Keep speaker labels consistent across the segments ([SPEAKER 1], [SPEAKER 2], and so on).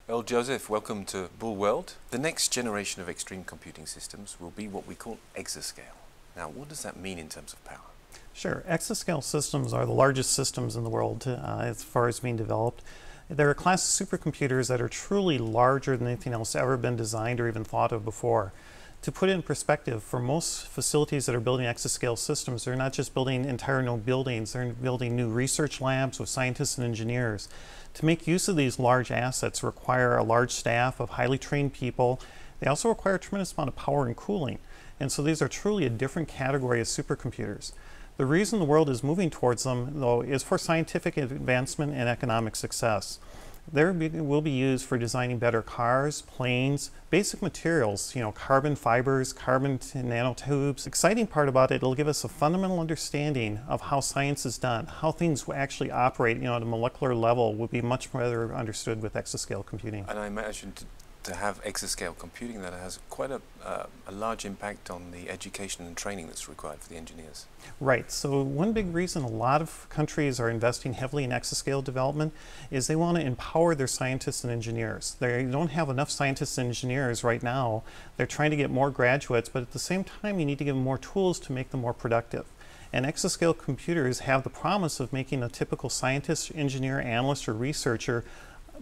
[SPEAKER 1] Earl Joseph, welcome to Bull World. The next generation of extreme computing systems will be what we call exascale. Now, what does that mean in terms of power?
[SPEAKER 2] Sure. Exascale systems are the largest systems in the world as far as being developed. They're a class of supercomputers that are truly larger than anything else ever been designed or even thought of before. To put it in perspective, for most facilities that are building exascale systems, they're not just building entire new buildings, they're building new research labs with scientists and engineers. To make use of these large assets require a large staff of highly trained people. They also require a tremendous amount of power and cooling. And so these are truly a different category of supercomputers. The reason the world is moving towards them, though, is for scientific advancement and economic success. They will be used for designing better cars, planes, basic materials, carbon fibers, carbon nanotubes. The exciting part about it, it'll give us a fundamental understanding of how science is done, how things actually operate, at a molecular level will be much better understood with exascale computing.
[SPEAKER 1] And I imagine to have exascale computing that has quite a large impact on the education and training that's required for the engineers.
[SPEAKER 2] Right. So one big reason a lot of countries are investing heavily in exascale development is they want to empower their scientists and engineers. They don't have enough scientists and engineers right now. They're trying to get more graduates, but at the same time you need to give them more tools to make them more productive. And exascale computers have the promise of making a typical scientist, engineer, analyst, or researcher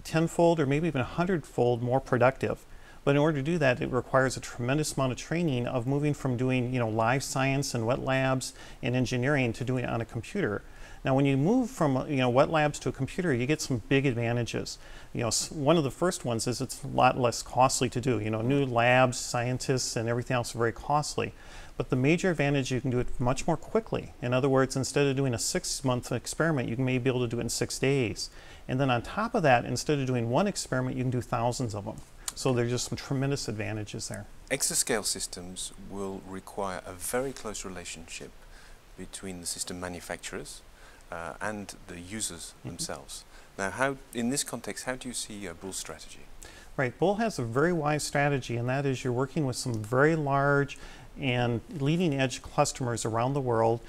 [SPEAKER 2] tenfold or maybe even 100-fold more productive. But in order to do that, it requires a tremendous amount of training of moving from doing live science and wet labs and engineering to doing it on a computer. Now when you move from wet labs to a computer, you get some big advantages. One of the first ones is it's a lot less costly to do. New labs, scientists, and everything else are very costly. But the major advantage, you can do it much more quickly. In other words, instead of doing a 6-month experiment, you can maybe be able to do it in 6 days. And then on top of that, instead of doing one experiment, you can do thousands of them. So there's just some tremendous advantages there.
[SPEAKER 1] Exascale systems will require a very close relationship between the system manufacturers and the users themselves. Now, in this context, how do you see Bull's strategy?
[SPEAKER 2] Right, Bull has a very wise strategy, and that is you're working with some very large and leading edge customers around the world.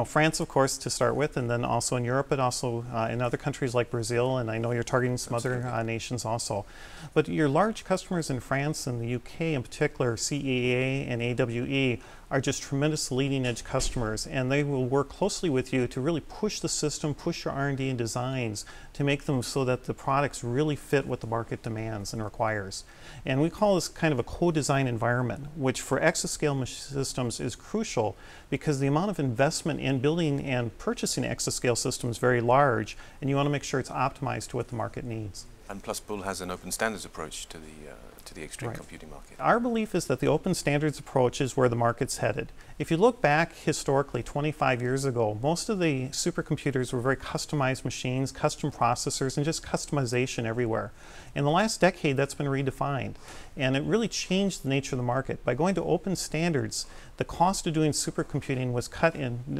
[SPEAKER 2] France, of course, to start with, and then also in Europe, but also in other countries like Brazil, and I know you're targeting some other nations also. But your large customers in France and the UK in particular, CEA and AWE, are just tremendous leading edge customers, and they will work closely with you to really push the system, push your R&D and designs to make them so that the products really fit what the market demands and requires. And we call this kind of a co-design environment, which for exascale systems is crucial because the amount of investment in building and purchasing exascale systems is very large, and you want to make sure it's optimized to what the market needs.
[SPEAKER 1] And plus Bull has an open standards approach to the extreme computing market.
[SPEAKER 2] Our belief is that the open standards approach is where the market's headed. If you look back historically 25 years ago, most of the supercomputers were very customized machines, custom processors, and just customization everywhere. In the last decade, that's been redefined, and it really changed the nature of the market. By going to open standards, the cost of doing supercomputing was cut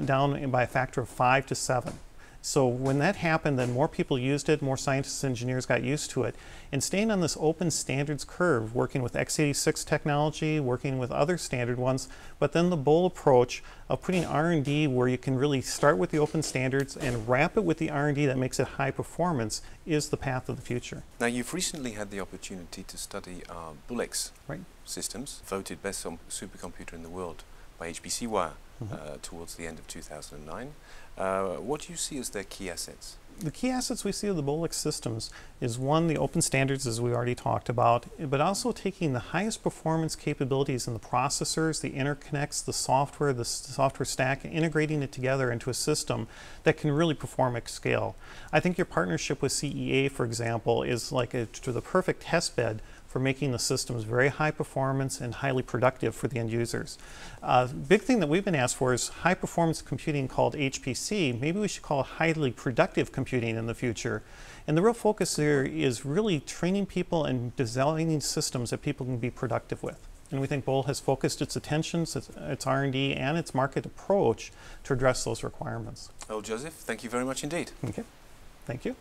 [SPEAKER 2] down by a factor of 5 to 7. So when that happened, then more people used it, more scientists and engineers got used to it. And staying on this open standards curve, working with x86 technology, working with other standard ones, but then the Bull approach of putting R&D where you can really start with the open standards and wrap it with the R&D that makes it high performance is the path of the future.
[SPEAKER 1] Now, you've recently had the opportunity to study Bull-X systems, voted best supercomputer in the world by HPC Wire towards the end of 2009. What do you see as their key assets?
[SPEAKER 2] The key assets we see of the Bull-X systems is one, the open standards as we already talked about, but also taking the highest performance capabilities in the processors, the interconnects, the software stack, and integrating it together into a system that can really perform at scale. I think your partnership with CEA, for example, is like the perfect test bed for making the systems very high performance and highly productive for the end users. Big thing that we've been asked for is high performance computing called HPC. Maybe we should call it highly productive computing in the future. And the real focus there is really training people and designing systems that people can be productive with. And we think Bull has focused its attentions, its R&D, and its market approach to address those requirements.
[SPEAKER 1] Earl Joseph, thank you very much indeed.
[SPEAKER 2] Okay, thank you.